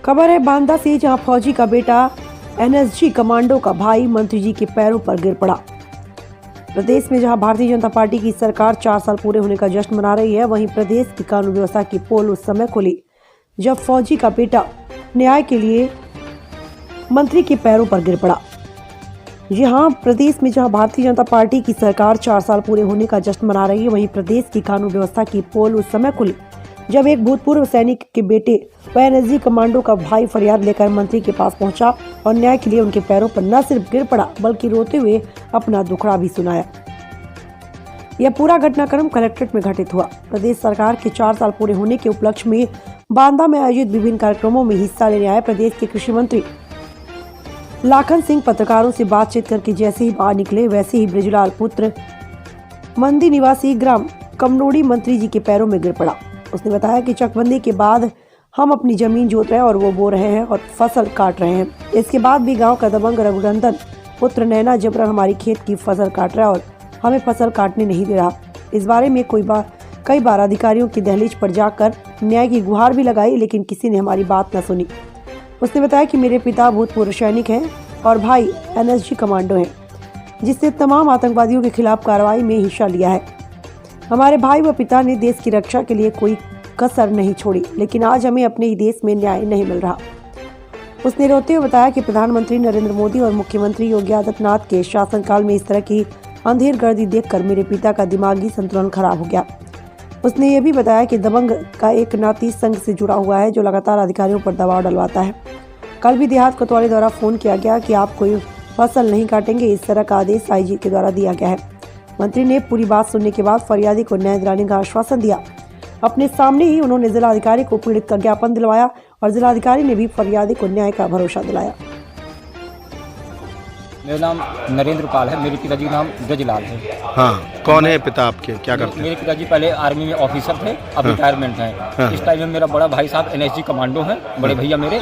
खबर है बांदा से, जहां फौजी का बेटा एनएसजी कमांडो का भाई मंत्री जी के पैरों पर गिर पड़ा। प्रदेश में जहां भारतीय जनता पार्टी की सरकार 4 साल पूरे होने का जश्न मना रही है, वहीं प्रदेश की कानून व्यवस्था की पोल उस समय खुली जब फौजी का बेटा न्याय के लिए मंत्री के पैरों पर गिर पड़ा। जी हाँ, प्रदेश में जहां भारतीय जनता पार्टी की सरकार 4 साल पूरे होने का जश्न मना रही है, वहीं प्रदेश की कानून व्यवस्था की पोल उस समय खुली जब एक भूतपूर्व सैनिक के बेटे व एनएसजी कमांडो का भाई फरियाद लेकर मंत्री के पास पहुंचा और न्याय के लिए उनके पैरों पर न सिर्फ गिर पड़ा बल्कि रोते हुए अपना दुखड़ा भी सुनाया। यह पूरा घटनाक्रम कलेक्ट्रेट में घटित हुआ। प्रदेश सरकार के 4 साल पूरे होने के उपलक्ष्य में बांदा में आयोजित विभिन्न कार्यक्रमों में हिस्सा लेने आए प्रदेश के कृषि मंत्री लाखन सिंह पत्रकारों से बातचीत करके जैसे ही बाहर निकले, वैसे ही ब्रिजलाल पुत्र मंदी निवासी ग्राम कमनोड़ी मंत्री जी के पैरों में गिर पड़ा। उसने बताया कि चकबंदी के बाद हम अपनी जमीन जोत रहे हैं और वो बो रहे हैं और फसल काट रहे हैं। इसके बाद भी गांव का दबंग रघुनंदन पुत्र नैना जबरन हमारी खेत की फसल काट रहा है और हमें फसल काटने नहीं दे रहा। इस बारे में कई बार अधिकारियों की दहलीज पर जाकर न्याय की गुहार भी लगाई, लेकिन किसी ने हमारी बात न सुनी। उसने बताया कि मेरे पिता भूतपूर्व सैनिक हैं और भाई एनएसजी कमांडो हैं, जिसने तमाम आतंकवादियों के खिलाफ कार्रवाई में हिस्सा लिया है। हमारे भाई व पिता ने देश की रक्षा के लिए कोई कसर नहीं छोड़ी, लेकिन आज हमें अपने ही देश में न्याय नहीं मिल रहा। उसने रोते हुए बताया कि प्रधानमंत्री नरेंद्र मोदी और मुख्यमंत्री योगी आदित्यनाथ के शासनकाल में इस तरह की अंधेरगर्दी देखकर मेरे पिता का दिमागी संतुलन खराब हो गया। उसने ये भी बताया कि दबंग का एक नाती संघ से जुड़ा हुआ है जो लगातार अधिकारियों पर दबाव डलवाता है। कल भी देहात कोतवाली द्वारा फोन किया गया कि आप कोई फसल नहीं काटेंगे, इस तरह का आदेश आईजी के द्वारा दिया गया है। मंत्री ने पूरी बात सुनने के बाद फरियादी को न्याय दिलाने का आश्वासन दिया। अपने सामने ही उन्होंने जिलाधिकारी को पीड़ित का ज्ञापन दिलवाया और जिलाधिकारी ने भी फरियादी को न्याय का भरोसा दिलाया। मेरा नाम नरेंद्र पाल है, मेरे पिताजी का नाम ब्रजलाल है। हाँ, कौन है पिता आपके, क्या करते हैं? मेरे पिताजी पहले आर्मी में ऑफिसर थे, अब रिटायरमेंट हैं। हाँ। इस टाइम में मेरा बड़ा भाई साहब एनएसजी कमांडो हैं, बड़े भैया मेरे,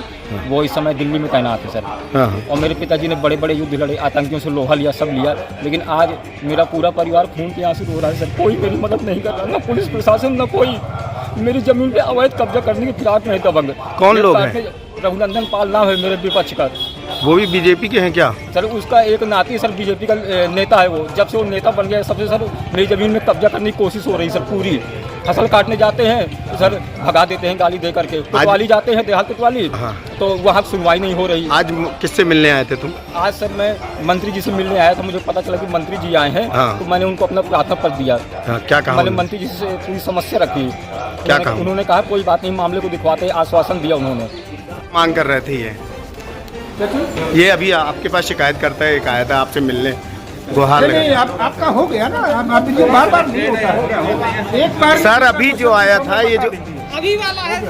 वो इस समय दिल्ली में तैनात है सर। हाँ। और मेरे पिताजी ने बड़े बड़े युद्ध लड़े, आतंकियों से लोहा लिया, सब लिया, लेकिन आज मेरा पूरा परिवार खून के आंसू रो रहा है सर। कोई मेरी मदद नहीं कर रहा, ना पुलिस प्रशासन, ना कोई। मेरी जमीन पे अवैध कब्जा करने की फिराक में है दबंग। कौन लोग हैं? रघुनंदन पाल नाम है मेरे विपक्ष का। वो भी बीजेपी के हैं क्या? सर उसका एक नाती सर बीजेपी का नेता है। वो जब से वो नेता बन गया सबसे सर मेरी ज़मीन में कब्जा करने की कोशिश हो रही सर। पूरी फसल काटने जाते हैं सर, भगा देते हैं गाली दे करके। कोतवाली जाते हैं, देहात कोतवाली। हाँ। तो वहाँ सुनवाई नहीं हो रही। आज किससे मिलने आए थे तुम? आज सर मैं मंत्री जी से मिलने आया था। मुझे पता चला कि मंत्री जी आए हैं। हाँ। तो मैंने उनको अपना प्रार्थना पत्र दिया। हाँ, क्या कहा? मैंने मंत्री जी से पूरी समस्या रखी। क्या कहा? उन्होंने कहा कोई बात नहीं, मामले को दिखवाते, आश्वासन दिया उन्होंने। मांग कर रहे थे ये अभी आपके पास शिकायत करता है, एक आया था आपसे मिलने, गुहार नहीं, आपका हो गया ना। आप बार नहीं होता है। एक बार सर अभी जो आया था, ये जो अभी वाला है।